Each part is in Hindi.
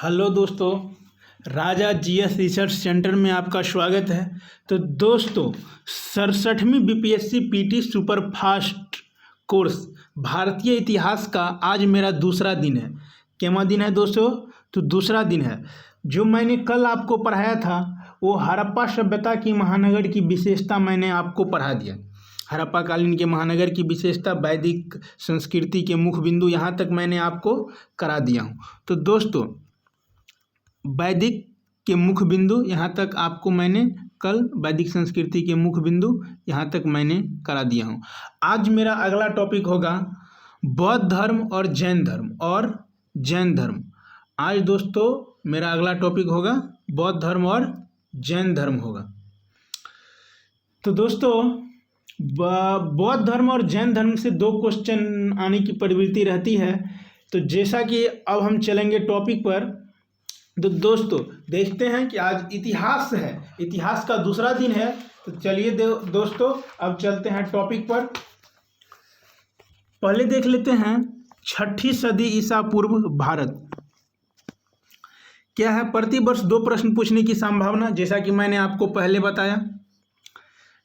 हेलो दोस्तों, राजा जीएस रिसर्च सेंटर में आपका स्वागत है। तो दोस्तों, 67वीं BPSC PT super fast course भारतीय इतिहास का आज मेरा दूसरा दिन है। कैवा दिन है दोस्तों? तो दूसरा दिन है। जो मैंने कल आपको पढ़ाया था वो हड़प्पा सभ्यता की महानगर की विशेषता मैंने आपको पढ़ा दिया। हड़प्पा कालीन के महानगर की विशेषता, वैदिक संस्कृति के मुख्य बिंदु, यहाँ तक मैंने आपको करा दिया हूँ। तो दोस्तों, वैदिक के मुख्य बिंदु यहाँ तक आपको मैंने कल वैदिक संस्कृति के मुख्य बिंदु यहाँ तक मैंने करा दिया हूँ। आज मेरा अगला टॉपिक होगा बौद्ध धर्म और जैन धर्म। आज दोस्तों मेरा अगला टॉपिक होगा बौद्ध धर्म और जैन धर्म होगा। तो दोस्तों, बौद्ध धर्म और जैन धर्म से दो क्वेश्चन आने की प्रवृत्ति रहती है। तो जैसा कि अब हम चलेंगे टॉपिक पर, तो दोस्तों देखते हैं कि आज इतिहास है, इतिहास का दूसरा दिन है। तो चलिए दोस्तों अब चलते हैं टॉपिक पर। पहले देख लेते हैं 6ठी सदी ईसा पूर्व भारत। क्या है? प्रतिवर्ष 2 प्रश्न पूछने की संभावना, जैसा कि मैंने आपको पहले बताया।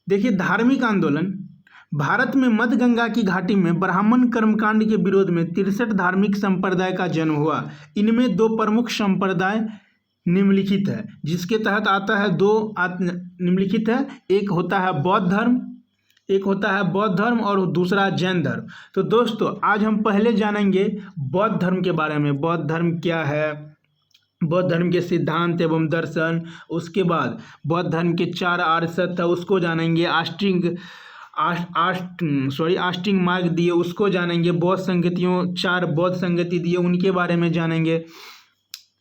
देखिए, धार्मिक आंदोलन भारत में मध्य गंगा की घाटी में ब्राह्मण कर्मकांड के विरोध में 63 धार्मिक संप्रदाय का जन्म हुआ। इनमें 2 प्रमुख संप्रदाय निम्नलिखित है, जिसके तहत आता है 2 निम्नलिखित है। एक होता है बौद्ध धर्म और दूसरा जैन धर्म। तो दोस्तों आज हम पहले जानेंगे बौद्ध धर्म के बारे में। बौद्ध धर्म क्या है, बौद्ध धर्म के सिद्धांत एवं दर्शन। उसके बाद बौद्ध धर्म के 4 आर्य सत्य है, उसको जानेंगे। अष्टांग मार्ग दिए, उसको जानेंगे। बौद्ध संगतियों 4 बौद्ध संगति दिए, उनके बारे में जानेंगे।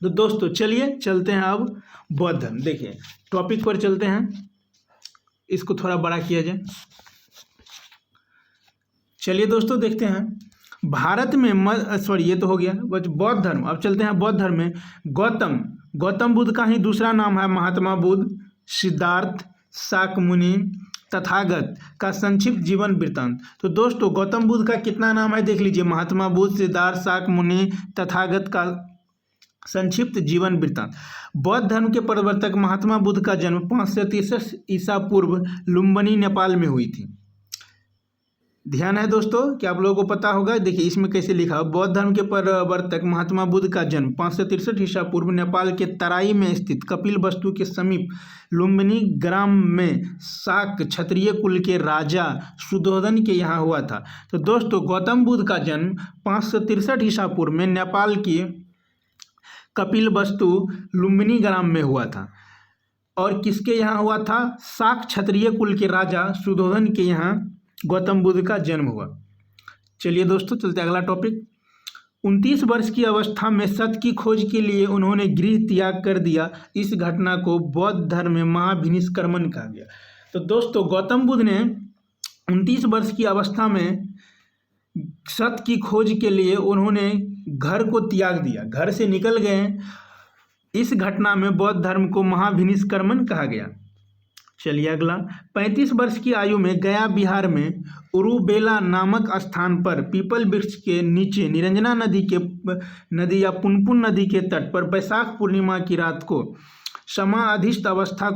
तो दोस्तों चलिए चलते हैं अब बौद्ध धर्म। देखिए टॉपिक पर चलते हैं, इसको थोड़ा बड़ा किया जाए। चलिए दोस्तों देखते हैं भारत में ये तो हो गया बौद्ध धर्म। अब चलते हैं बौद्ध धर्म में। गौतम बुद्ध का ही दूसरा नाम है महात्मा बुद्ध। सिद्धार्थ, शाक्यमुनि, तथागत का संक्षिप्त जीवन वृत्तांत। तो दोस्तों गौतम बुद्ध का कितना नाम है देख लीजिए, महात्मा बुद्ध, सिद्धार्थ, शाक्यमुनि, तथागत का संक्षिप्त जीवन वृत्तांत। बौद्ध धर्म के प्रवर्तक महात्मा बुद्ध का जन्म 563 ईसा पूर्व लुम्बिनी, नेपाल में हुई थी। ध्यान है दोस्तों कि आप लोगों को पता होगा। देखिए इसमें कैसे लिखा, बौद्ध धर्म के प्रवर्तक महात्मा बुद्ध का जन्म 563 ईसा पूर्व नेपाल के तराई में स्थित कपिलवस्तु के समीप लुम्बिनी ग्राम में शाक क्षत्रिय कुल के राजा शुद्धोधन के यहाँ हुआ था। तो दोस्तों गौतम बुद्ध का जन्म 563 ईसा पूर्व में नेपाल की कपिलवस्तु लुम्बिनी ग्राम में हुआ था। और किसके यहाँ हुआ था? शाक क्षत्रिय कुल के राजा शुद्धोधन के यहाँ गौतम बुद्ध का जन्म हुआ। चलिए दोस्तों चलते अगला टॉपिक। 29 वर्ष की अवस्था में सत्य की खोज के लिए उन्होंने गृह त्याग कर दिया। इस घटना को बौद्ध धर्म में महाभिनिष्क्रमण कहा गया। तो दोस्तों गौतम बुद्ध ने 29 वर्ष की अवस्था में सत्य की खोज के लिए उन्होंने घर को त्याग दिया, घर से निकल गए। इस घटना में बौद्ध धर्म को महाभिनिष्क्रमण कहा गया। चलिए अगला। 35 वर्ष की आयु में गया बिहार में उरुबेला नामक स्थान पर पीपल वृक्ष के नीचे निरंजना नदी या पुनपुन नदी के तट पर वैशाख पूर्णिमा की रात को समाधिस्थ अवस्था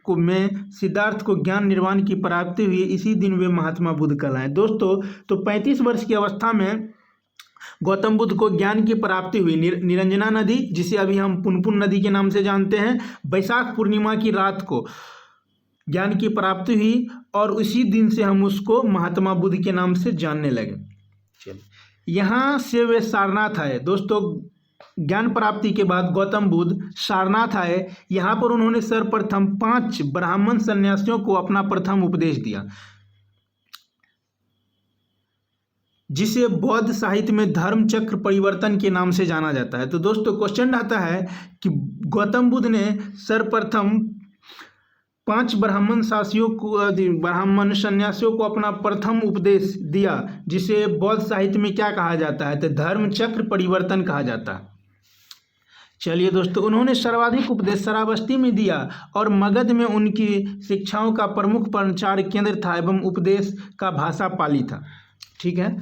में सिद्धार्थ को ज्ञान निर्वाण की प्राप्ति हुई। इसी दिन वे महात्मा बुद्ध कहलाए। दोस्तों तो 35 वर्ष की अवस्था में गौतम बुद्ध को ज्ञान की प्राप्ति हुई। निरंजना नदी, जिसे अभी हम पुनपुन नदी के नाम से जानते हैं, वैशाख पूर्णिमा की रात को ज्ञान की प्राप्ति हुई और उसी दिन से हम उसको महात्मा बुद्ध के नाम से जानने लगे। चलिए यहाँ से वे सारनाथ आए। दोस्तों ज्ञान प्राप्ति के बाद गौतम बुद्ध सारनाथ आए। यहाँ पर उन्होंने सर्वप्रथम 5 ब्राह्मण सन्यासियों को अपना प्रथम उपदेश दिया, जिसे बौद्ध साहित्य में धर्म चक्र परिवर्तन के नाम से जाना जाता है। तो दोस्तों क्वेश्चन आता है कि गौतम बुद्ध ने सर्वप्रथम 5 ब्राह्मण सन्यासियों को अपना प्रथम उपदेश दिया, जिसे बौद्ध साहित्य में क्या कहा जाता है? तो धर्म चक्र परिवर्तन कहा जाता है। चलिए दोस्तों, उन्होंने सर्वाधिक उपदेश श्रावस्ती में दिया और मगध में उनकी शिक्षाओं का प्रमुख प्रचार केंद्र था एवं उपदेश का भाषा पाली था। ठीक है।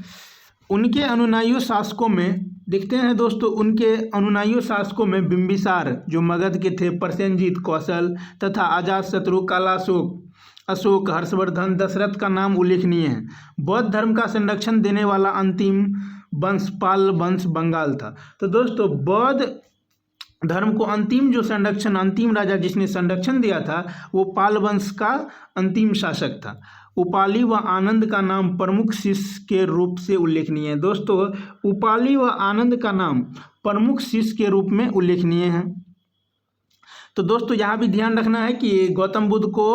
उनके अनुयायी शासकों में देखते हैं दोस्तों, उनके अनुयायियों शासकों में बिंबिसार जो मगध के थे, प्रसेनजीत, कौशल तथा अजातशत्रु, कालाशोक, अशोक, हर्षवर्धन, दशरथ का नाम उल्लेखनीय है। बौद्ध धर्म का संरक्षण देने वाला अंतिम वंश पाल वंश बंगाल था। तो दोस्तों, बौद्ध धर्म को अंतिम राजा जिसने संरक्षण दिया था वो पाल वंश का अंतिम शासक था। उपाली व आनंद का नाम प्रमुख शिष्य के रूप से उल्लेखनीय है। दोस्तों, उपाली व आनंद का नाम प्रमुख शिष्य के रूप में उल्लेखनीय है। तो दोस्तों, यहाँ भी ध्यान रखना है कि गौतम बुद्ध को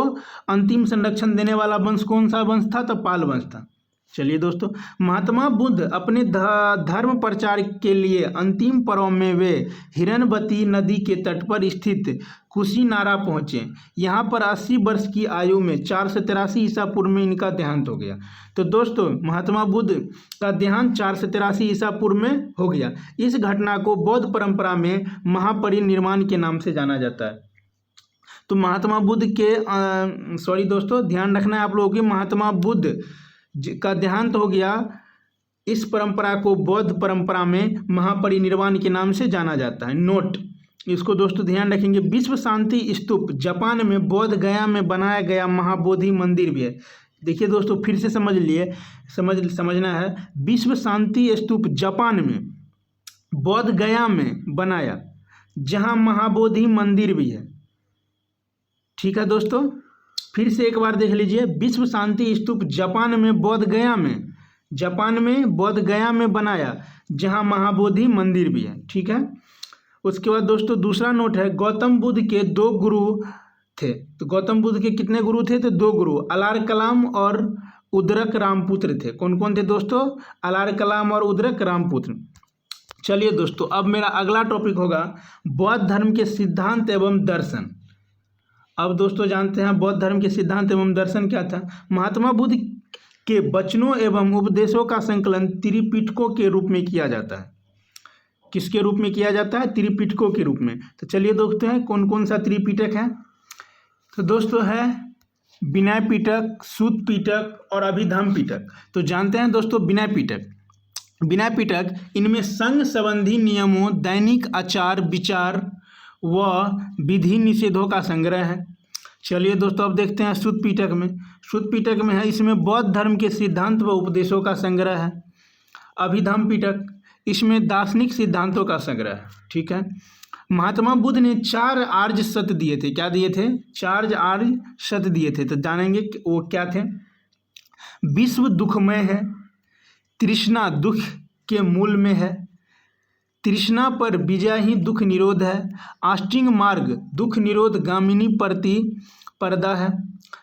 अंतिम संरक्षण देने वाला वंश कौन सा वंश था? तो पाल वंश था। चलिए दोस्तों, महात्मा बुद्ध अपने धर्म प्रचार के लिए अंतिम पर्व में वे हिरण्यवती नदी के तट पर स्थित कुशीनारा पहुँचे। यहाँ पर 80 वर्ष की आयु में 483 ईसा पूर्व में इनका देहांत हो गया। तो दोस्तों, महात्मा बुद्ध का देहांत 483 ईसा पूर्व में हो गया। इस घटना को बौद्ध परंपरा में महापरिनिर्वाण के नाम से जाना जाता है। तो महात्मा बुद्ध के दोस्तों, ध्यान रखना है आप लोगों की, महात्मा बुद्ध का देहांत हो गया। इस परंपरा को बौद्ध परंपरा में महापरिनिर्वाण के नाम से जाना जाता है। नोट, इसको दोस्तों ध्यान रखेंगे। विश्व शांति स्तूप जापान में बोध गया में बनाया गया महाबोधि मंदिर भी है। देखिए दोस्तों, फिर से समझना है। विश्व शांति स्तूप जापान में बोध गया में बनाया, जहां महाबोधि मंदिर भी है। ठीक है दोस्तों, फिर से एक बार देख लीजिए। विश्व शांति स्तूप जापान में बोध गया में बनाया, जहां महाबोधि मंदिर भी है। ठीक है। उसके बाद दोस्तों, दूसरा नोट है, गौतम बुद्ध के 2 गुरु थे। तो गौतम बुद्ध के कितने गुरु थे? तो 2 गुरु, अलार कलाम और उदरक रामपुत्र थे। कौन कौन थे दोस्तों? अलार कलाम और उदरक रामपुत्र। चलिए दोस्तों, अब मेरा अगला टॉपिक होगा बौद्ध धर्म के सिद्धांत एवं दर्शन। अब दोस्तों जानते हैं बौद्ध धर्म के सिद्धांत एवं दर्शन क्या था। महात्मा बुद्ध के वचनों एवं उपदेशों का संकलन त्रिपिटकों के रूप में किया जाता है। किसके रूप में किया जाता है? त्रिपिटकों के रूप में। तो चलिए देखते हैं कौन कौन सा त्रिपिटक है। तो दोस्तों है विनय पिटक, सूत पिटक और अभिधम्म पिटक। तो जानते हैं दोस्तों विनय पिटक इनमें संघ संबंधी नियमों, दैनिक आचार विचार व विधि निषेधों का संग्रह है। चलिए दोस्तों, अब देखते हैं सूत पिटक में है, इसमें बौद्ध धर्म के सिद्धांत व उपदेशों का संग्रह है। अभिधम्म पिटक, इसमें दार्शनिक सिद्धांतों का संग्रह है। ठीक है। महात्मा बुद्ध ने 4 आर्य सत्य दिए थे। क्या दिए थे? 4 आर्य सत्य दिए थे। तो जानेंगे वो क्या थे। विश्व दुखमय है, तृष्णा दुख के मूल में है, तृष्णा पर विजय ही दुख निरोध है, अष्टांग मार्ग दुख निरोध गामिनी प्रति पर्दा है।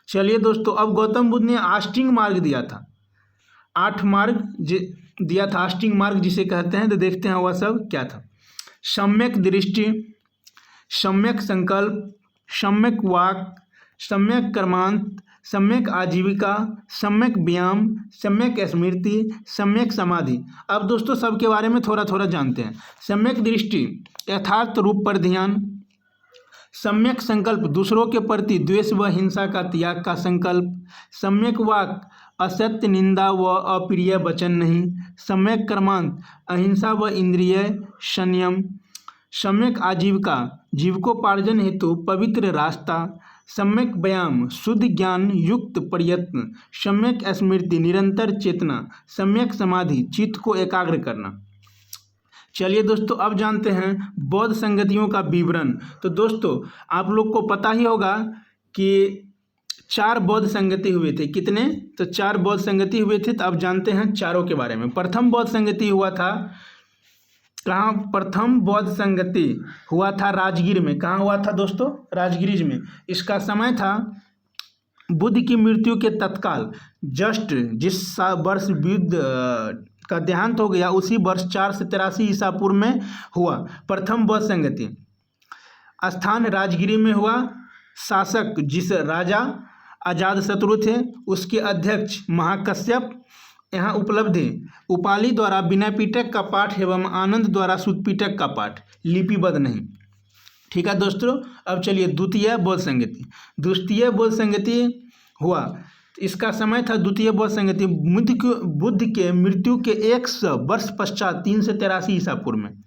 चलिए दोस्तों, अब गौतम बुद्ध ने अष्टांग मार्ग दिया था, 8 मार्ग दिया था, अष्टांग मार्ग जिसे कहते हैं। तो देखते हैं वह सब क्या था। सम्यक दृष्टि, सम्यक संकल्प, सम्यक वाक, सम्यक कर्मांत, सम्यक आजीविका, सम्यक व्यायाम, सम्यक स्मृति, सम्यक समाधि। अब दोस्तों सबके बारे में थोड़ा थोड़ा जानते हैं। सम्यक दृष्टि, यथार्थ रूप पर ध्यान। सम्यक संकल्प, दूसरों के प्रति द्वेष व हिंसा का त्याग का संकल्प। सम्यक वाक, असत्य, निंदा व अप्रिय वचन नहीं। सम्यक कर्मांत, अहिंसा व इंद्रिय संयम। सम्यक आजीविका, जीविकोपार्जन हेतु पवित्र रास्ता। सम्यक व्यायाम, शुद्ध ज्ञान युक्त प्रयत्न। सम्यक स्मृति, निरंतर चेतना। सम्यक समाधि, चित्त को एकाग्र करना। चलिए दोस्तों, अब जानते हैं बौद्ध संगतियों का विवरण। तो दोस्तों आप लोग को पता ही होगा कि 4 बौद्ध संगति हुए थे। कितने? तो 4 बौद्ध संगति हुए थे। तो अब जानते हैं चारों के बारे में। प्रथम बौद्ध संगति हुआ था कहाँ? प्रथम बौद्ध संगति हुआ था राजगीर में। कहाँ हुआ था दोस्तों? राजगीर में। इसका समय था बुद्ध की मृत्यु के तत्काल, जस्ट जिस वर्ष बुद्ध का देहांत हो गया उसी वर्ष 483 ईसा पूर्व में हुआ प्रथम बौद्ध संगति। स्थान राजगिरी में हुआ। शासक जिस राजा अजातशत्रु थे उसके अध्यक्ष महाकश्यप यहाँ उपलब्ध है। उपाली द्वारा विनय पिटक का पाठ एवं आनंद द्वारा सूत पिटक का पाठ, लिपिबद्ध नहीं। ठीक है दोस्तों, अब चलिए द्वितीय बौद्ध संगति। द्वितीय बौद्ध संगति हुआ इसका समय था द्वितीय बौद्ध संगति बुद्ध के मृत्यु के 100 वर्ष पश्चात 383 ईसा पूर्व में।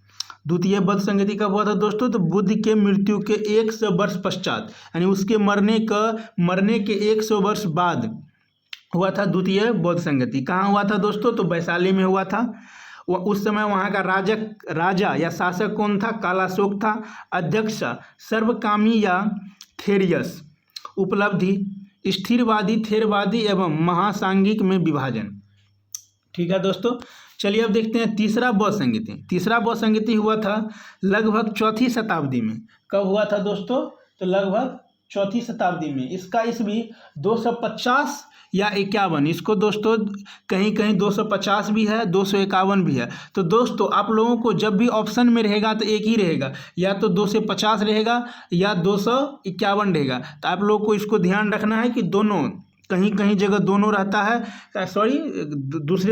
द्वितीय बौद्ध संगति कब हुआ था दोस्तों? तो बुद्ध के मृत्यु के 100 वर्ष पश्चात, यानी उसके मरने के 100 वर्ष बाद हुआ था द्वितीय बौद्ध संगति। कहाँ हुआ था दोस्तों? तो वैशाली में हुआ था। उस समय वहाँ का राजा या शासक कौन था? कालाशोक था। अध्यक्ष सर्वकामी या थेरियस। उपलब्धि स्थिरवादी, थेरवादी एवं महासांगिक में विभाजन। ठीक है दोस्तों, चलिए अब देखते हैं तीसरा बौद्ध संगति। तीसरा बौद्ध संगति हुआ था लगभग 4वीं शताब्दी में। कब हुआ था दोस्तों? तो लगभग 4वीं शताब्दी में। इसका ईस्वी 250 या 51, इसको दोस्तों कहीं कहीं 250 भी है, 251 भी है। तो दोस्तों आप लोगों को जब भी ऑप्शन में रहेगा तो एक ही रहेगा, या तो 250 रहेगा या 251 रहेगा। तो आप लोगों को इसको ध्यान रखना है कि दोनों, कहीं कहीं जगह दोनों रहता है, सॉरी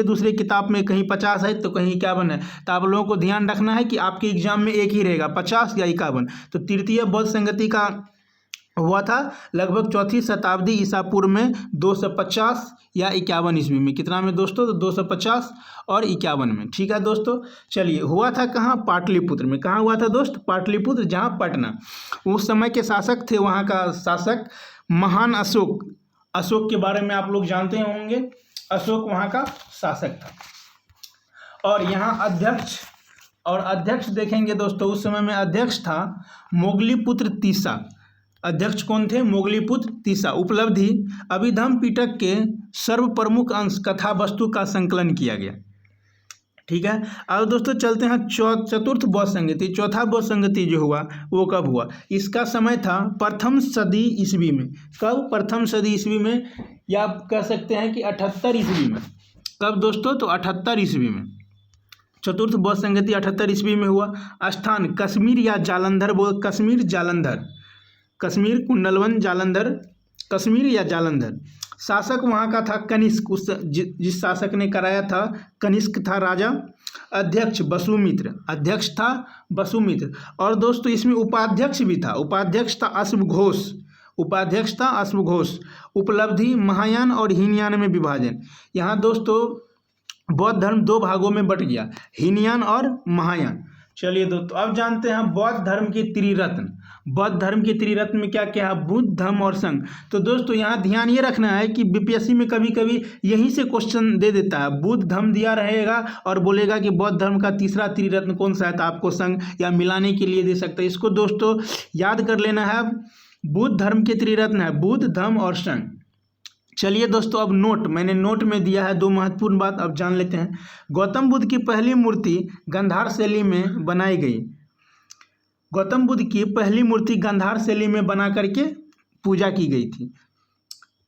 दूसरे किताब में कहीं 50 है तो कहीं 51 है। तो आप लोगों को ध्यान रखना है कि आपके एग्जाम में एक ही रहेगा, 50 या 51। तो तृतीय बौद्ध संगति का हुआ था लगभग 4वीं शताब्दी ईसा पूर्व में 250 या 51 ईस्वी में। कितना में दोस्तों? तो 250 और 51 में। ठीक है दोस्तों, चलिए हुआ था कहाँ? पाटलिपुत्र में। कहाँ हुआ था दोस्त? पाटलिपुत्र, जहाँ पटना। उस समय के शासक थे, वहाँ का शासक महान अशोक। अशोक के बारे में आप लोग जानते होंगे, अशोक वहाँ का शासक था। और यहाँ अध्यक्ष देखेंगे दोस्तों, उस समय में अध्यक्ष था मोगलीपुत्र तीसा। अध्यक्ष कौन थे? मोगलीपुत्र तीसा। उपलब्धि अभिधम्म पिटक के सर्व प्रमुख अंश कथा वस्तु का संकलन किया गया। ठीक है, अब दोस्तों चलते हैं चतुर्थ बौद्ध संगति। चौथा बौद्ध संगति जो हुआ वो कब हुआ? इसका समय था प्रथम सदी ईस्वी में। कब? प्रथम सदी ईस्वी में, या आप कह सकते हैं कि 78 ईस्वी में। कब दोस्तों? तो 78 ईस्वी में। चतुर्थ बौद्ध संगति 78 ईस्वी में हुआ। स्थान कश्मीर या जालंधर, कश्मीर कुंडलवन जालंधर, कश्मीर या जालंधर। शासक वहाँ का था कनिष्क, जिस शासक ने कराया था कनिष्क था राजा। अध्यक्ष था वसुमित्र। और दोस्तों इसमें उपाध्यक्ष भी था, उपाध्यक्ष था अश्वघोष। उपलब्धि महायान और हीनयान में विभाजन। यहाँ दोस्तों बौद्ध धर्म 2 भागों में बट गया, हीनयान और महायान। चलिए दोस्तों अब जानते हैं बौद्ध धर्म के त्रिरत्न। बौद्ध धर्म के त्रिरत्न में क्या क्या है? बुद्ध, धम्म और संघ। तो दोस्तों यहाँ ध्यान ये रखना है कि बीपीएससी में कभी कभी यहीं से क्वेश्चन दे देता है, बुद्ध धम्म दिया रहेगा और बोलेगा कि बौद्ध धर्म का तीसरा त्रिरत्न कौन सा है, तो आपको संघ या मिलाने के लिए दे सकता है। इसको दोस्तों याद कर लेना है, बुद्ध धर्म के त्रिरत्न है बुद्ध, धम्म और संघ। चलिए दोस्तों अब मैंने नोट में दिया है 2 महत्वपूर्ण बात, अब जान लेते हैं। गौतम बुद्ध की पहली मूर्ति गांधार शैली में बनाई गई। गौतम बुद्ध की पहली मूर्ति गांधार शैली में बना करके पूजा की गई थी।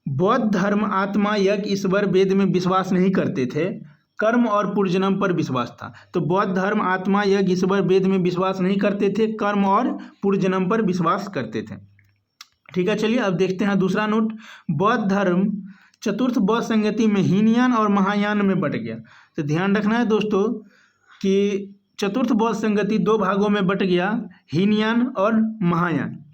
बौद्ध धर्म आत्मा, यज्ञ, ईश्वर, वेद में विश्वास नहीं करते थे, कर्म और पुनर्जन्म पर विश्वास था। तो बौद्ध धर्म आत्मा, यज्ञ, ईश्वर, वेद में विश्वास नहीं करते थे, कर्म और पुनर्जन्म पर विश्वास करते थे। ठीक है, चलिए अब देखते हैं दूसरा नोट। बौद्ध धर्म चतुर्थ बौद्ध संगति में हीनयान और महायान में बट गया। तो ध्यान रखना है दोस्तों कि चतुर्थ बौद्ध संगति 2 भागों में बट गया, हीनयान और महायान।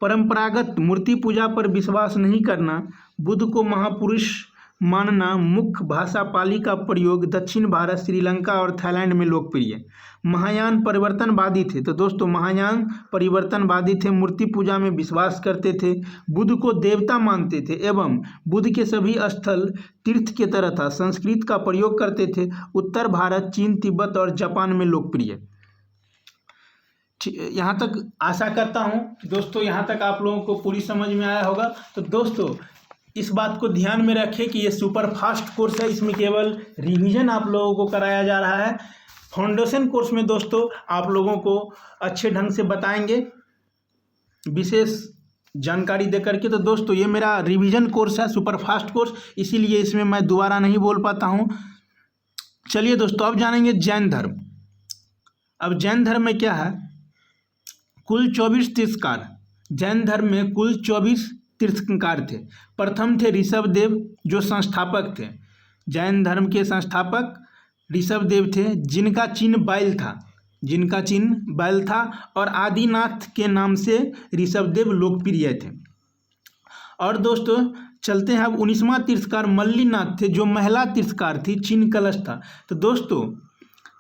परंपरागत मूर्ति पूजा पर विश्वास नहीं करना, बुद्ध को महापुरुष मानना, मुख्य भाषा पाली का प्रयोग दक्षिण भारत, श्रीलंका और थाईलैंड में लोकप्रिय। महायान परिवर्तनवादी थे। तो दोस्तों महायान परिवर्तनवादी थे, मूर्ति पूजा में विश्वास करते थे, बुद्ध को देवता मानते थे एवं बुद्ध के सभी स्थल तीर्थ की तरह था। संस्कृत का प्रयोग करते थे, उत्तर भारत, चीन, तिब्बत और जापान में लोकप्रिय। यहाँ तक आशा करता हूँ दोस्तों, यहाँ तक आप लोगों को पूरी समझ में आया होगा। तो दोस्तों इस बात को ध्यान में रखें कि ये सुपर फास्ट कोर्स है, इसमें केवल रिवीजन आप लोगों को कराया जा रहा है। फाउंडेशन कोर्स में दोस्तों आप लोगों को अच्छे ढंग से बताएंगे, विशेष जानकारी दे करके। तो दोस्तों ये मेरा रिवीजन कोर्स है, सुपर फास्ट कोर्स, इसीलिए इसमें मैं दोबारा नहीं बोल पाता हूँ। चलिए दोस्तों अब जानेंगे जैन धर्म। अब जैन धर्म में क्या है? कुल 24 तीर्थंकर। जैन धर्म में कुल 24 तीर्थंकर थे। प्रथम थे ऋषभदेव जो संस्थापक थे। जैन धर्म के संस्थापक ऋषभदेव थे, जिनका चिन्ह बैल था और आदिनाथ के नाम से ऋषभदेव लोकप्रिय थे। और दोस्तों चलते हैं अब 19वां तीर्थकार मल्लीनाथ थे, जो महिला तीर्थकार थी, चिन्ह कलश था। तो दोस्तों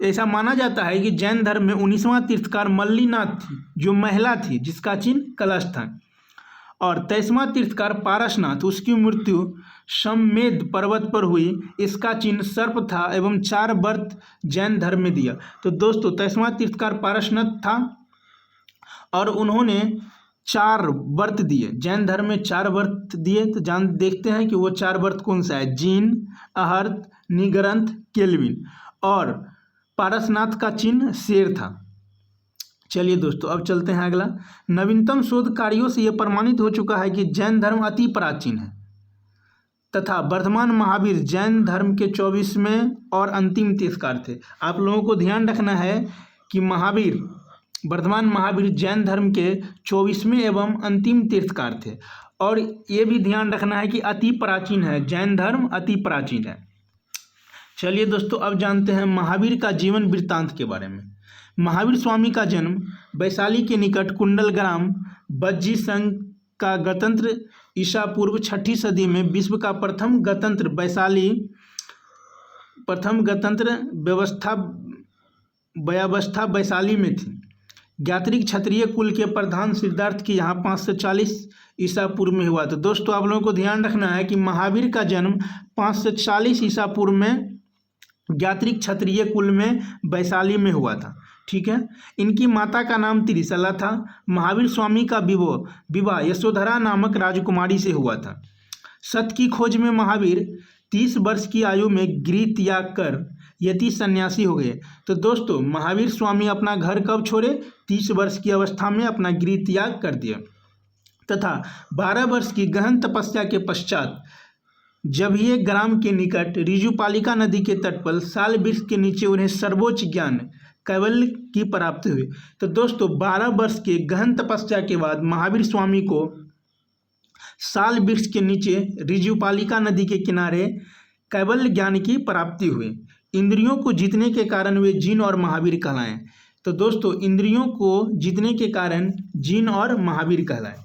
ऐसा माना जाता है कि जैन धर्म में 19वां तीर्थकार मल्लीनाथ थी, जो महिला थी, जिसका चिन्ह कलश था। और 23वां तीर्थकार पारसनाथ, उसकी मृत्यु सम्मेद पर्वत पर हुई, इसका चिन्ह सर्प था एवं 4 व्रत जैन धर्म में दिया। तो दोस्तों 23वां तीर्थकार पारसनाथ था और उन्होंने 4 व्रत दिए, जैन धर्म में 4 व्रत दिए। तो देखते हैं कि वो 4 व्रत कौन सा है। जीन, अहर्त, निगरंथ, केल्विन। और पारसनाथ का चिन्ह शेर था। चलिए दोस्तों अब चलते हैं अगला। नवीनतम शोध कार्यों से यह प्रमाणित हो चुका है कि जैन धर्म अति प्राचीन है तथा वर्धमान महावीर जैन धर्म के 24वें और अंतिम तीर्थकार थे। आप लोगों को ध्यान रखना है कि वर्धमान महावीर जैन धर्म के 24वें एवं अंतिम तीर्थकार थे। और ये भी ध्यान रखना है कि अति प्राचीन है, जैन धर्म अति प्राचीन है। चलिए दोस्तों अब जानते हैं महावीर का जीवन वृत्तांत के बारे में। महावीर स्वामी का जन्म वैशाली के निकट कुंडल ग्राम बज्जी संघ का गणतंत्र ईसा पूर्व 6ठी सदी में विश्व का प्रथम गणतंत्र व्यवस्था वैशाली में थी। ज्ञात्रिक क्षत्रिय कुल के प्रधान सिद्धार्थ की यहाँ 540 ईसा पूर्व में हुआ। तो दोस्तों आप लोगों को ध्यान रखना है कि महावीर का जन्म 540 ईसा पूर्व में ज्ञात्रिक क्षत्रिय कुल में वैशाली में हुआ था। ठीक है। इनकी माता का नाम त्रिशला था। महावीर स्वामी का विवाह यशोधरा नामक राजकुमारी से हुआ था। सत्य की खोज में महावीर 30 वर्ष की आयु में गृह त्याग कर यति सन्यासी हो गए। तो दोस्तों महावीर स्वामी अपना घर कब छोड़े? 30 वर्ष की अवस्था में अपना गृह त्याग कर दिया तथा 12 वर्ष की गहन तपस्या के पश्चात जब ये ग्राम के निकट ऋजुपालिका नदी के तट पर साल वृक्ष के नीचे उन्हें सर्वोच्च ज्ञान कैवल्य की प्राप्ति हुई। तो दोस्तों 12 वर्ष के गहन तपस्या के बाद महावीर स्वामी को साल वृक्ष के नीचे ऋजुपालिका नदी के किनारे कैवल्य ज्ञान की प्राप्ति हुई। इंद्रियों को जीतने के कारण वे जिन और महावीर कहलाए। तो दोस्तों इंद्रियों को जीतने के कारण जिन और महावीर कहलाए।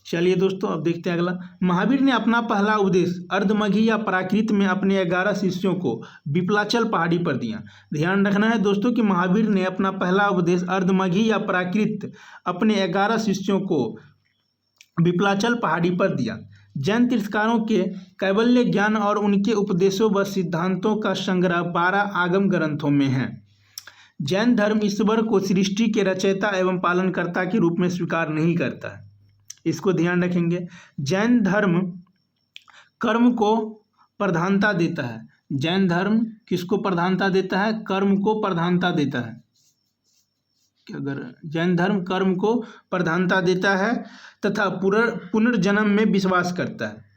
चलिए दोस्तों अब देखते हैं अगला। महावीर ने अपना पहला उपदेश अर्धमघी या प्राकृत में अपने 11 शिष्यों को विप्लाचल पहाड़ी पर दिया। ध्यान रखना है दोस्तों कि महावीर ने अपना पहला उपदेश अर्धमघी या प्राकृत अपने 11 शिष्यों को विप्लाचल पहाड़ी पर दिया। जैन तीर्थकारों के कैवल्य ज्ञान और उनके उपदेशों व सिद्धांतों का संग्रह 12 आगम ग्रंथों में है। जैन धर्म ईश्वर को सृष्टि के रचयिता एवं पालनकर्ता के रूप में स्वीकार नहीं करता है, इसको ध्यान रखेंगे। जैन धर्म कर्म को प्रधानता देता है। जैन धर्म किसको प्रधानता देता है? कर्म को प्रधानता देता है। अगर जैन धर्म कर्म को प्रधानता देता है तथा पुनर्जन्म में विश्वास करता है।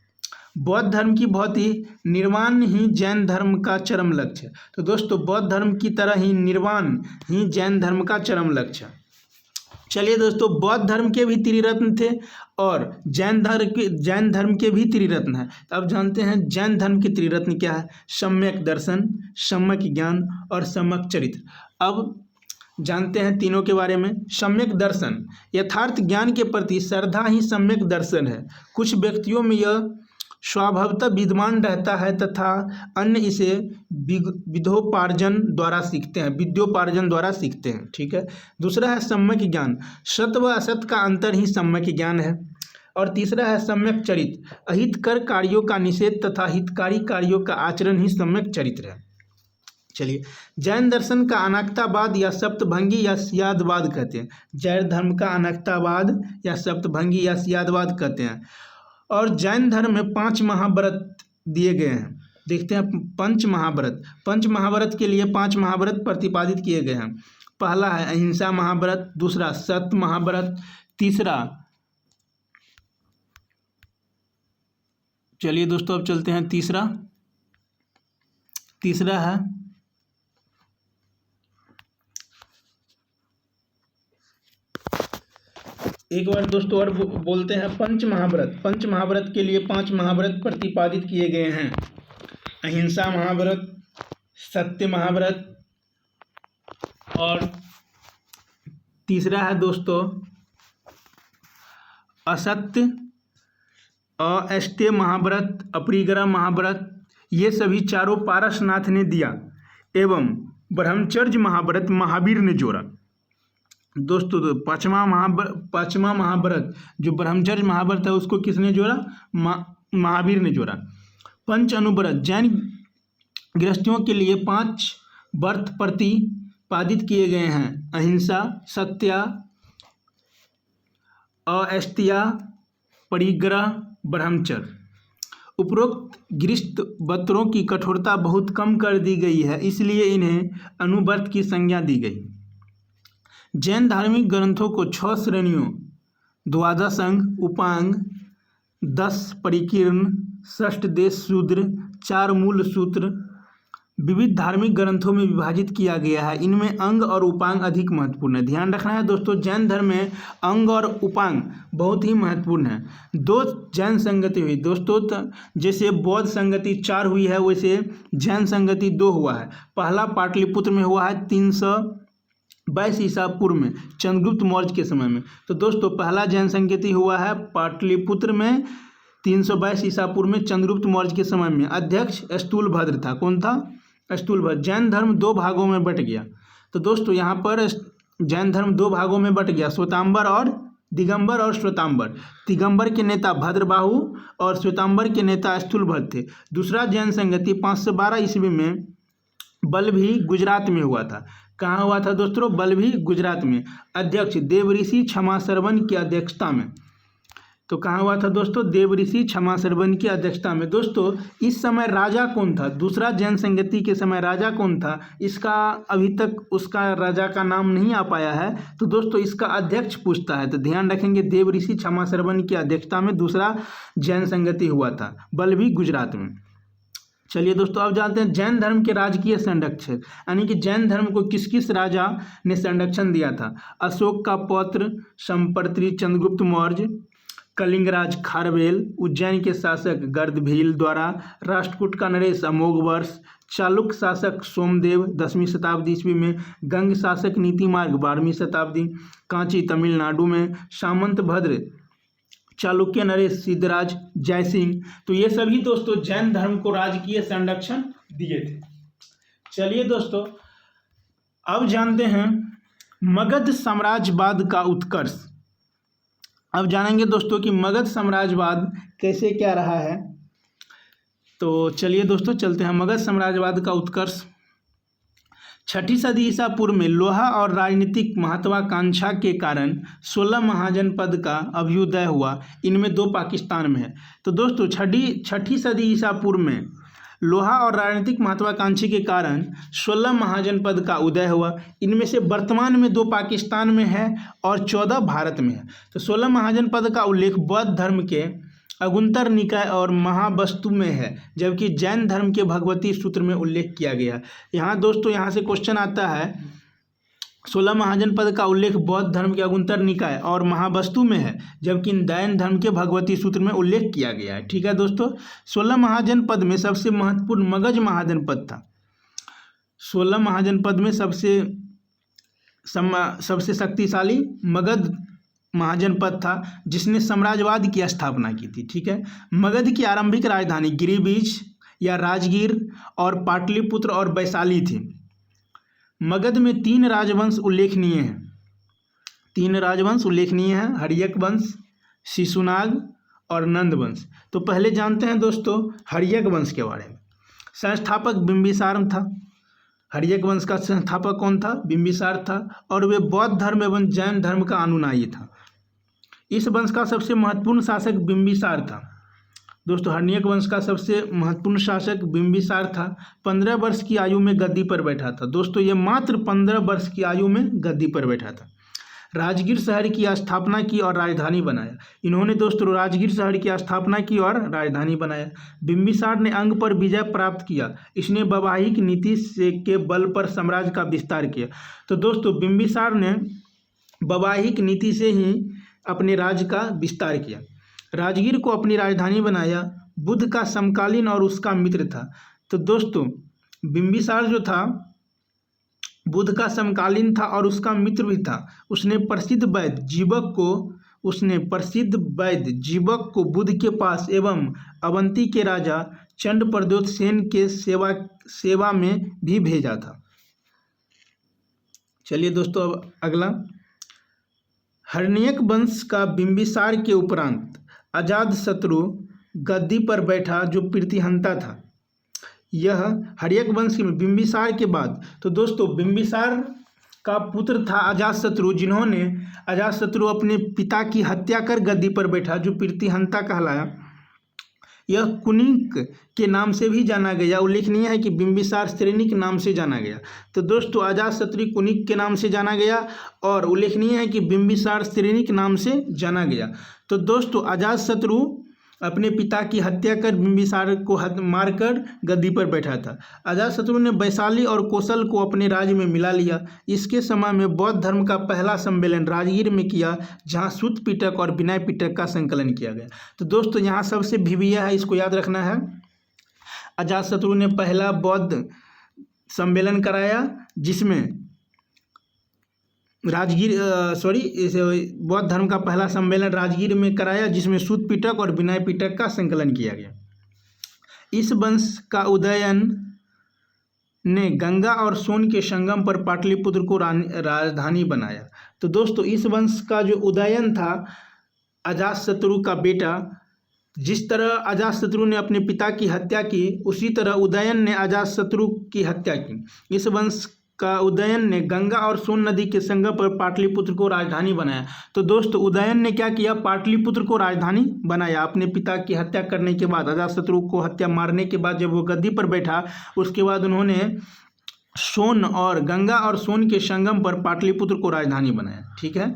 बौद्ध धर्म की बहुत ही निर्वाण ही जैन धर्म का चरम लक्ष्य है। तो दोस्तों बौद्ध धर्म की तरह ही निर्वाण ही जैन धर्म का चरम लक्ष्य है। चलिए दोस्तों बौद्ध धर्म के भी त्रिरत्न थे और जैन धर्म के भी त्रिरत्न है। तो अब जानते हैं जैन धर्म के त्रिरत्न क्या है। सम्यक दर्शन, सम्यक ज्ञान और सम्यक चरित्र। अब जानते हैं तीनों के बारे में। सम्यक दर्शन यथार्थ ज्ञान के प्रति श्रद्धा ही सम्यक दर्शन है। कुछ व्यक्तियों में यह स्वभावतः विद्यमान रहता है तथा अन्य इसे विद्योपार्जन द्वारा सीखते हैं। ठीक है। दूसरा है सम्यक ज्ञान, सत्य व असत्य का अंतर ही सम्यक ज्ञान है। और तीसरा है सम्यक चरित्र, अहितकर कार्यों का निषेध तथा हितकारी कार्यों का आचरण ही सम्यक चरित्र है। चलिए जैन दर्शन का अनाक्तावाद या सप्तभंगी या सियादवाद कहते हैं। जैन धर्म का अनाक्तावाद या सप्तभंगी या सियादवाद कहते हैं। और जैन धर्म में 5 महाव्रत दिए गए हैं। देखते हैं पंच महाव्रत के लिए 5 महाव्रत प्रतिपादित किए गए हैं। पहला है अहिंसा महाव्रत, दूसरा सत्य महाव्रत, तीसरा, चलिए दोस्तों अब चलते हैं तीसरा है एक बार दोस्तों और बोलते हैं पंच महाव्रत के लिए 5 महाव्रत प्रतिपादित किए गए हैं। अहिंसा महाव्रत, सत्य महाव्रत और तीसरा है दोस्तों असत्य अस्तेय महाव्रत, अपरिग्रह महाव्रत, ये सभी चारों पारसनाथ ने दिया एवं ब्रह्मचर्य महाव्रत महावीर ने जोड़ा। दोस्तों तो पांचवा महाव्रत जो ब्रह्मचर्य महाव्रत है उसको किसने जोड़ा? महावीर ने जोड़ा। पंच अनुव्रत जैन गृहस्थियों के लिए 5 व्रत प्रतिपादित किए गए हैं: अहिंसा, सत्या, अस्तेय, परिग्रह, ब्रह्मचर्य। उपरोक्त गृहस्थ व्रतों की कठोरता बहुत कम कर दी गई है, इसलिए इन्हें अनुव्रत की संज्ञा दी गई। जैन धार्मिक ग्रंथों को 6 श्रेणियों द्वादश अंग, उपांग, 10 परिकीर्ण, षष्ठ देश शूद्र, 4 मूल सूत्र विविध धार्मिक ग्रंथों में विभाजित किया गया है। इनमें अंग और उपांग अधिक महत्वपूर्ण है। ध्यान रखना है दोस्तों, जैन धर्म में अंग और उपांग बहुत ही महत्वपूर्ण है। 2 जैन संगति हुई दोस्तों, जैसे बौद्ध संगति 4 हुई है वैसे जैन संगति 2 हुआ है। पहला पाटलिपुत्र में हुआ है 322 ईसा पूर्व में, चंद्रगुप्त मौर्य के समय में। तो दोस्तों पहला जैन संगति हुआ है पाटलिपुत्र में 322 ईसा पूर्व में, चंद्रगुप्त मौर्य के समय में। अध्यक्ष स्थूलभद्र था। कौन था? स्थूलभद्र। जैन धर्म 2 भागों में बट गया। तो दोस्तों यहाँ पर जैन धर्म 2 भागों में बट गया, श्वेतांबर और दिगंबर और श्वेतांबर। दिगंबर के नेता भद्रबाहु और श्वेतांबर के नेता स्थूलभद्र थे। दूसरा जैन संगति 512 ईस्वी में बल्लभी गुजरात में हुआ था। कहाँ हुआ था दोस्तों? बल्लभी गुजरात में। अध्यक्ष देवऋषि क्षमाश्रवण की अध्यक्षता में। तो कहाँ हुआ था दोस्तों? देवऋषि क्षमाश्रवण की अध्यक्षता में। दोस्तों इस समय राजा कौन था? दूसरा जैन संगति के समय राजा कौन था? इसका अभी तक उसका राजा का नाम नहीं आ पाया है, तो दोस्तों इसका अध्यक्ष पूछता है, तो ध्यान रखेंगे देवऋषि क्षमाश्रवण की अध्यक्षता में दूसरा जैन संगति हुआ था, बल्लभी गुजरात में। चलिए दोस्तों अब जानते हैं जैन धर्म के राजकीय संरक्षक, यानी कि जैन धर्म को किस किस राजा ने संरक्षण दिया था। अशोक का पौत्र संपर्त्री चंद्रगुप्त मौर्य, कलिंगराज खारवेल, उज्जैन के शासक गर्दभील द्वारा, राष्ट्रकूट का नरेश अमोघवर्ष, चालुक्य शासक सोमदेव 10वीं शताब्दी ईस्वी में, गंग शासक नीतिमार्ग 12वीं शताब्दी, कांची तमिलनाडु में, सामंत भद्र चालुक्य नरेश सिद्धराज जयसिंह। तो ये सभी दोस्तों जैन धर्म को राजकीय संरक्षण दिए थे। चलिए दोस्तों अब जानते हैं मगध साम्राज्यवाद का उत्कर्ष। अब जानेंगे दोस्तों कि मगध साम्राज्यवाद कैसे क्या रहा है। तो चलिए दोस्तों चलते हैं मगध साम्राज्यवाद का उत्कर्ष। 6ठी सदी ईसा पूर्व में लोहा और राजनीतिक महत्वाकांक्षा के कारण 16 महाजनपद का अभ्युदय हुआ। इनमें 2 पाकिस्तान में है। तो दोस्तों 6ठी सदी ईसा पूर्व में लोहा और राजनीतिक महत्वाकांक्षी के कारण 16 महाजनपद का उदय हुआ। इनमें से वर्तमान में 2 पाकिस्तान में है और 14 भारत में है। तो 16 महाजनपद का उल्लेख बौद्ध धर्म के अगुंतर निकाय और महावस्तु में है, जबकि जैन धर्म के भगवती सूत्र में उल्लेख किया गया। यहाँ दोस्तों यहाँ से क्वेश्चन आता है, 16 महाजनपद का उल्लेख बौद्ध धर्म के अगुंतर निकाय और महावस्तु में है, जबकि जैन धर्म के भगवती सूत्र में उल्लेख किया गया है। ठीक है दोस्तों, 16 महाजनपद में सबसे महत्वपूर्ण मगध महाजनपद था। 16 महाजनपद में सबसे शक्तिशाली मगध महाजनपद था, जिसने साम्राज्यवाद की स्थापना की थी। ठीक है, मगध की आरंभिक राजधानी गिरिबीज या राजगीर और पाटलिपुत्र और वैशाली थी। मगध में 3 राजवंश उल्लेखनीय हैं। 3 राजवंश उल्लेखनीय हैं, हर्यक वंश, शिशुनाग और नंद वंश। तो पहले जानते हैं दोस्तों हर्यक वंश के बारे में। संस्थापक बिंबिसार था। हर्यक वंश का संस्थापक कौन था? बिंबिसार था, और वे बौद्ध धर्म एवं जैन धर्म का अनुयायी था। इस वंश का सबसे महत्वपूर्ण शासक बिंबिसार था। दोस्तों हर्यक वंश का सबसे महत्वपूर्ण शासक बिंबिसार था। 15 वर्ष की आयु में गद्दी पर बैठा था। दोस्तों ये मात्र 15 वर्ष की आयु में गद्दी पर बैठा था। राजगीर शहर की स्थापना की और राजधानी बनाया। इन्होंने दोस्तों राजगीर शहर की स्थापना की और राजधानी बनाया। बिंबिसार ने अंग पर विजय प्राप्त किया। इसने वैवाहिक नीति से के बल पर साम्राज्य का विस्तार किया। तो दोस्तों बिंबिसार ने वैवाहिक नीति से ही अपने राज्य का विस्तार किया। राजगीर को अपनी राजधानी बनाया। बुद्ध का समकालीन और उसका मित्र था। तो दोस्तों बिंबिसार जो था बुद्ध का समकालीन था और उसका मित्र भी था। उसने प्रसिद्ध वैद्य जीवक को उसने प्रसिद्ध वैद्य जीवक को बुध के पास एवं अवंती के राजा चंड प्रद्योत सेन के सेवा में भी भेजा था। चलिए दोस्तों, अब अगला, हर्नियक वंश का बिंबिसार के उपरांत अजातशत्रु गद्दी पर बैठा जो प्रीतिहंता था। यह हर्यक वंश में बिंबिसार के बाद, तो दोस्तों बिंबिसार का पुत्र था अजातशत्रु, जिन्होंने अजातशत्रु अपने पिता की हत्या कर गद्दी पर बैठा जो प्रीतिहंता कहलाया। यह कुनिक के नाम से भी जाना गया। उल्लेखनीय है कि बिंबिसार श्रेणिक नाम से जाना गया। तो दोस्तों अजातशत्रु कुनिक के नाम से जाना गया और उल्लेखनीय है कि बिंबिसार श्रेणिक नाम से जाना गया। तो दोस्तों अजातशत्रु अपने पिता की हत्या कर बिंबिसार को मारकर गद्दी पर बैठा था। अजातशत्रु ने वैशाली और कौशल को अपने राज्य में मिला लिया। इसके समय में बौद्ध धर्म का पहला सम्मेलन राजगीर में किया, जहां सूत पिटक और विनय पिटक का संकलन किया गया। तो दोस्तों यहाँ सबसे भिविया है, इसको याद रखना है। अजातशत्रु ने पहला बौद्ध सम्मेलन कराया, जिसमें बौद्ध धर्म का पहला सम्मेलन राजगीर में कराया, जिसमें सूत पिटक और विनय पिटक का संकलन किया गया। इस वंश का उदयन ने गंगा और सोन के संगम पर पाटलिपुत्र को राजधानी बनाया। तो दोस्तों इस वंश का जो उदयन था, अजातशत्रु का बेटा, जिस तरह अजातशत्रु ने अपने पिता की हत्या की, उसी तरह उदयन ने अजातशत्रु की हत्या की। इस वंश का उदयन ने गंगा और सोन नदी के संगम पर पाटलिपुत्र को राजधानी बनाया। तो दोस्तों उदयन ने क्या किया, पाटलिपुत्र को राजधानी बनाया। अपने पिता की हत्या करने के बाद, अजातशत्रु को हत्या मारने के बाद जब वो गद्दी पर बैठा, उसके बाद उन्होंने गंगा और सोन के संगम पर पाटलिपुत्र को राजधानी बनाया। ठीक है।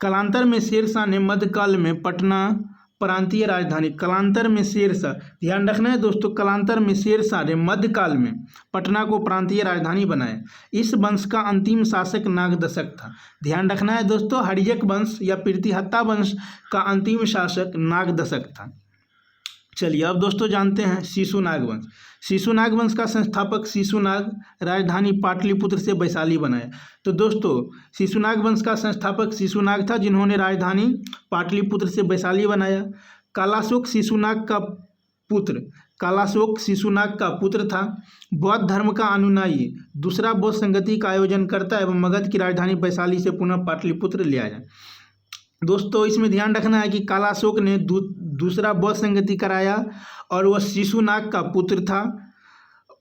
कालांतर में शेरशाह ने मध्यकाल में पटना प्रांतीय राजधानी, कालांतर में शेरशाह, ध्यान रखना है दोस्तों, कालांतर में शेरशाह ने मध्यकाल में पटना को प्रांतीय राजधानी बनाया। इस वंश का अंतिम शासक नागदशक था। ध्यान रखना है दोस्तों, हर्यक वंश या प्रीतिहत्ता वंश का अंतिम शासक नागदशक था। चलिए अब दोस्तों जानते हैं शिशुनाग वंश। शिशुनाग वंश का संस्थापक शिशुनाग राजधानी पाटलिपुत्र से वैशाली बनाया। तो दोस्तों शिशुनाग वंश का संस्थापक शिशुनाग था, जिन्होंने राजधानी पाटलिपुत्र से वैशाली बनाया। कालाशोक शिशुनाग का पुत्र था। बौद्ध धर्म का अनुयायी, दूसरा बौद्ध संगति का आयोजन करता एवं मगध की राजधानी वैशाली से पुनः पाटलिपुत्र ले आया। दोस्तों इसमें ध्यान रखना है कि कालाशोक ने दूसरा बौद्ध संगति कराया और वह शिशुनाग का पुत्र था।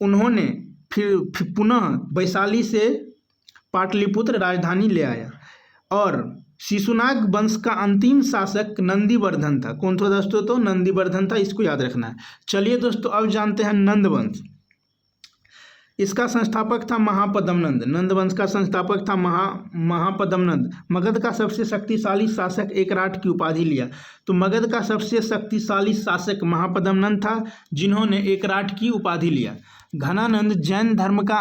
उन्होंने फिर पुनः वैशाली से पाटलिपुत्र राजधानी ले आया। और शिशुनाग वंश का अंतिम शासक नंदीवर्धन था। कौन था दोस्तों? तो नंदीवर्धन था, इसको याद रखना है। चलिए दोस्तों अब जानते हैं नंद वंश। इसका संस्थापक था महापद्मनंद। नंद वंश का संस्थापक था महापद्मनंद। मगध का सबसे शक्तिशाली शासक एकराट की उपाधि लिया। तो मगध का सबसे शक्तिशाली शासक महापद्मनंद था, जिन्होंने एकराट की उपाधि लिया। घनानंद जैन धर्म का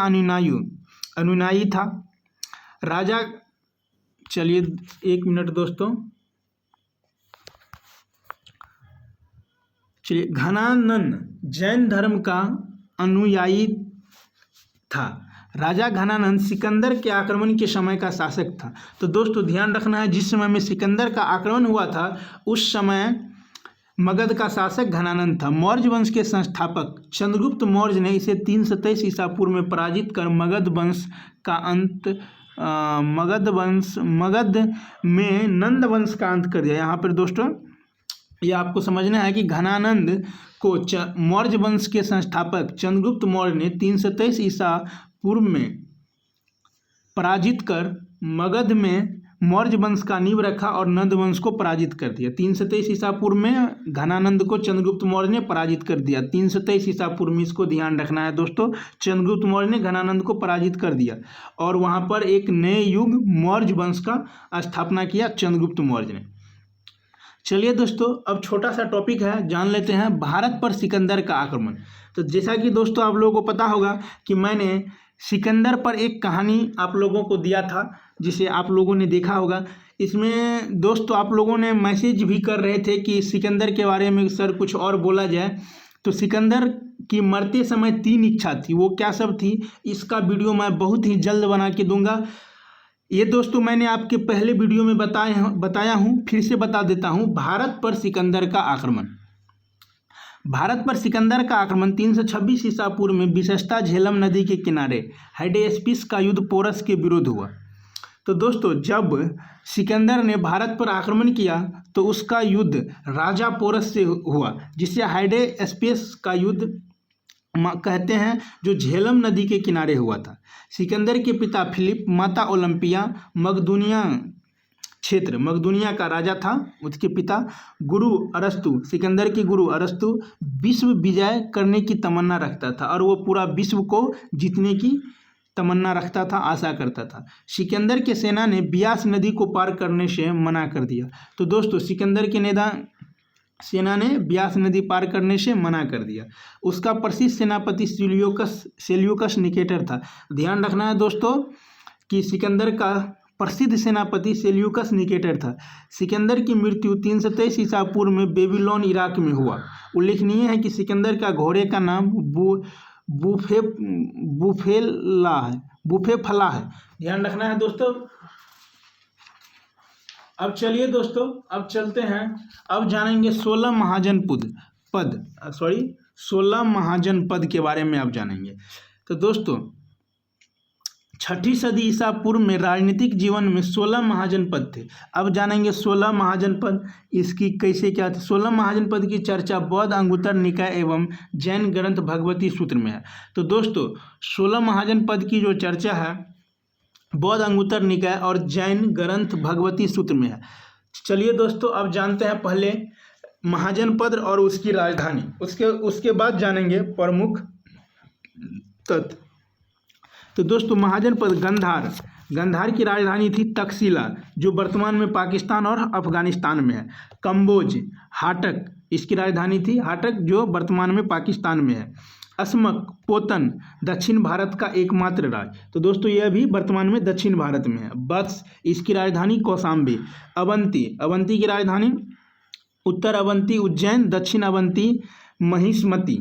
अनुयायी था। राजा, चलिए एक मिनट दोस्तों, चलिए, घनानंद जैन धर्म का अनुयायी था। राजा घनानंद सिकंदर के आक्रमण के समय का शासक था। तो दोस्तों ध्यान रखना है, जिस समय में सिकंदर का आक्रमण हुआ था उस समय मगध का शासक घनानंद था। मौर्य वंश के संस्थापक चंद्रगुप्त मौर्य ने इसे 323 ईसा पूर्व में पराजित कर मगध में नंद वंश का अंत कर दिया। यहाँ पर दोस्तों ये आपको समझना है कि घनानंद को मौर्य वंश के संस्थापक चंद्रगुप्त मौर्य ने 323 ईसा पूर्व में पराजित कर मगध में मौर्य वंश का नींव रखा और नंद वंश को पराजित कर दिया। 323 ईसा पूर्व में घनानंद को चंद्रगुप्त मौर्य ने पराजित कर दिया। 323 ईसा पूर्व में, इसको ध्यान रखना है दोस्तों, चंद्रगुप्त मौर्य ने घनानंद को पराजित कर दिया और वहाँ पर एक नए युग मौर्य वंश का स्थापना किया चंद्रगुप्त मौर्य ने। चलिए दोस्तों अब छोटा सा टॉपिक है, जान लेते हैं भारत पर सिकंदर का आक्रमण। तो जैसा कि दोस्तों आप लोगों को पता होगा कि मैंने सिकंदर पर एक कहानी आप लोगों को दिया था, जिसे आप लोगों ने देखा होगा। इसमें दोस्तों आप लोगों ने मैसेज भी कर रहे थे कि सिकंदर के बारे में सर कुछ और बोला जाए। तो सिकंदर की मरते समय 3 इच्छा थी, वो क्या सब थी, इसका वीडियो मैं बहुत ही जल्द बना के दूंगा। ये दोस्तों मैंने आपके पहले वीडियो में बताया हूँ, फिर से बता देता हूँ। भारत पर सिकंदर का आक्रमण। भारत पर सिकंदर का आक्रमण 326 ईसा पूर्व में विशेषतः झेलम नदी के किनारे हाइडेस्पिस का युद्ध पोरस के विरुद्ध हुआ। तो दोस्तों जब सिकंदर ने भारत पर आक्रमण किया तो उसका युद्ध राजा पोरस से हुआ, जिसे हाइडेस्पिस का युद्ध कहते हैं, जो झेलम नदी के किनारे हुआ था। सिकंदर के पिता फिलिप, माता ओलंपिया, मकदूनिया का राजा था। उसके पिता गुरु अरस्तु, सिकंदर के गुरु अरस्तु विश्व विजय करने की तमन्ना रखता था और वो पूरा विश्व को जीतने की तमन्ना रखता था, आशा करता था। सिकंदर के सेना ने बियास नदी को पार करने से मना कर दिया। तो दोस्तों सिकंदर के सेना ने ब्यास नदी पार करने से मना कर दिया। उसका प्रसिद्ध सेनापति सेल्यूकस निकेटर था। ध्यान रखना है दोस्तों कि सिकंदर का प्रसिद्ध सेनापति सेल्यूकस निकेटर था। सिकंदर की मृत्यु 323 ईसा पूर्व में बेबीलोन, इराक में हुआ। उल्लेखनीय है कि सिकंदर का घोड़े का नाम बुफेफला है। ध्यान रखना है दोस्तों। अब चलिए दोस्तों, अब चलते हैं, अब जानेंगे 16 महाजनपद के बारे में अब जानेंगे। तो दोस्तों 6ठी सदी ईसा पूर्व में राजनीतिक जीवन में 16 महाजनपद थे। अब जानेंगे 16 महाजनपद इसकी कैसे क्या थे। 16 महाजनपद की चर्चा बौद्ध अंगुत्तर निकाय एवं जैन ग्रंथ भगवती सूत्र में है। तो दोस्तों 16 महाजनपद की जो चर्चा है बौद्ध अंगुत्तर निकाय और जैन ग्रंथ भगवती सूत्र में है। चलिए दोस्तों अब जानते हैं पहले महाजनपद और उसकी राजधानी, उसके बाद जानेंगे प्रमुख तत्व। तो दोस्तों महाजनपद गंधार की राजधानी थी तक्षशिला, जो वर्तमान में पाकिस्तान और अफगानिस्तान में है। कंबोज, हाटक इसकी राजधानी थी, हाटक जो वर्तमान में पाकिस्तान में है। अस्मक, पोतन दक्षिण भारत का एकमात्र राज्य। तो दोस्तों यह भी वर्तमान में दक्षिण भारत में है। वत्स इसकी राजधानी कौशाम्बी। अवंती की राजधानी उत्तर अवंती उज्जैन, दक्षिण अवंती महिष्मती।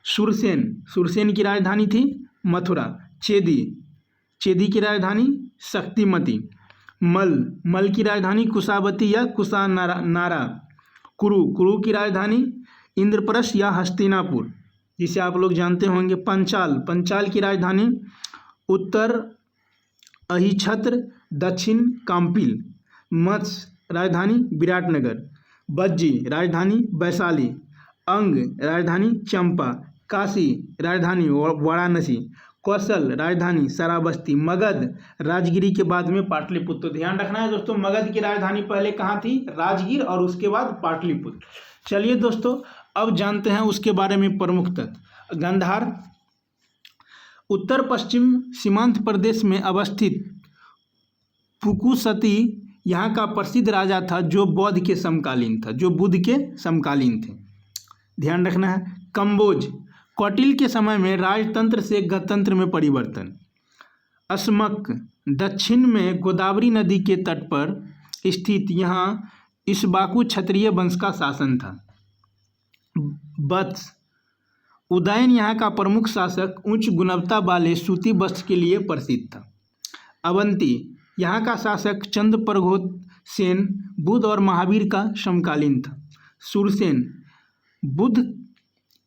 सुरसेन की राजधानी थी मथुरा। चेदी की राजधानी शक्तिमती। मल की राजधानी कुशावती या कुशानारा। कुरु की राजधानी इंद्रप्रस्थ या हस्तिनापुर, जिसे आप लोग जानते होंगे। पंचाल की राजधानी उत्तर अहिछत्र, दक्षिण काम्पिल। मत्स्य राजधानी विराटनगर। बज्जी राजधानी वैशाली। अंग राजधानी चंपा। काशी राजधानी वाराणसी। कौशल राजधानी श्रावस्ती। मगध राजगिरी के बाद में पाटलिपुत्र। तो ध्यान रखना है दोस्तों, मगध की राजधानी पहले कहाँ थी? राजगीर, और उसके बाद पाटलिपुत्र। चलिए दोस्तों अब जानते हैं उसके बारे में प्रमुख तत्व। गंधार उत्तर पश्चिम सीमांत प्रदेश में अवस्थित पुकुसती यहाँ का प्रसिद्ध राजा था, जो बुद्ध के समकालीन थे। ध्यान रखना है। कंबोज कौटिल्य के समय में राजतंत्र से गणतंत्र में परिवर्तन। अस्मक दक्षिण में गोदावरी नदी के तट पर स्थित, यहाँ इक्ष्वाकु क्षत्रिय वंश का शासन था। वत्स उदयन यहाँ का प्रमुख शासक उच्च गुणवत्ता वाले सूती वस्त्र के लिए प्रसिद्ध था। अवंती यहाँ का शासक चंद्रप्रघोत सेन बुद्ध और महावीर का समकालीन था। सुरसेन बुद्ध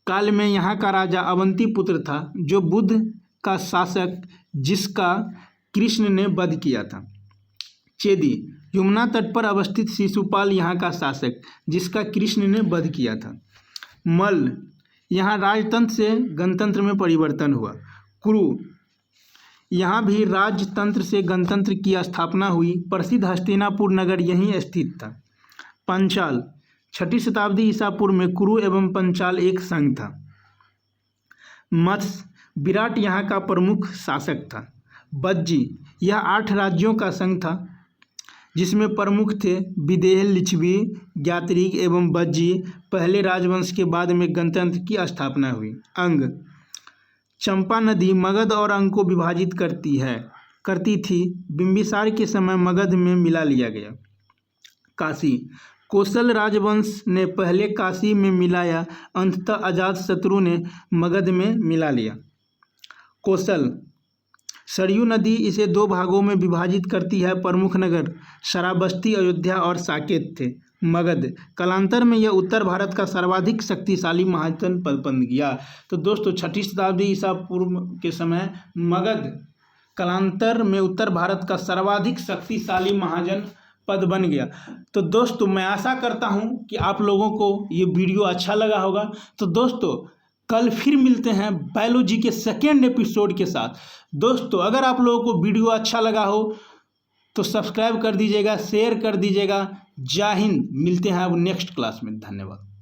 काल में यहाँ का राजा अवंती पुत्र था, जो बुद्ध का शासक जिसका कृष्ण ने वध किया था। चेदी यमुना तट पर अवस्थित शिशुपाल यहाँ का शासक, जिसका कृष्ण ने वध किया था। मल यहाँ राजतंत्र से गणतंत्र में परिवर्तन हुआ। कुरु यहाँ भी राजतंत्र से गणतंत्र की स्थापना हुई। प्रसिद्ध हस्तिनापुर नगर यहीं स्थित था। पंचाल 6ठी शताब्दी ईसा पूर्व में कुरु एवं पंचाल एक संघ था। मत्स्य विराट यहाँ का प्रमुख शासक था। बज्जी यह 8 राज्यों का संघ था, जिसमें प्रमुख थे विदेह, लिच्छवी, ज्ञातरिक एवं बज्जी। पहले राजवंश के बाद में गणतंत्र की स्थापना हुई। अंग चंपा नदी मगध और अंग को विभाजित करती थी। बिंबिसार के समय मगध में मिला लिया गया। काशी कोसल राजवंश ने पहले काशी में मिलाया, अंततः अजातशत्रु ने मगध में मिला लिया। कोसल सरयू नदी इसे 2 भागों में विभाजित करती है। प्रमुख नगर श्रावस्ती, अयोध्या और साकेत थे। मगध, कालांतर में यह उत्तर भारत का सर्वाधिक शक्तिशाली महाजनपद बन गया। तो दोस्तों 6वीं शताब्दी ईसा पूर्व के समय मगध कालांतर में उत्तर भारत का सर्वाधिक शक्तिशाली महाजनपद बन गया। तो दोस्तों मैं आशा करता हूं कि आप लोगों को ये वीडियो अच्छा लगा होगा। तो दोस्तों कल फिर मिलते हैं बायोलॉजी के सेकेंड एपिसोड के साथ। दोस्तों अगर आप लोगों को वीडियो अच्छा लगा हो तो सब्सक्राइब कर दीजिएगा, शेयर कर दीजिएगा। जय हिंद। मिलते हैं अब नेक्स्ट क्लास में। धन्यवाद।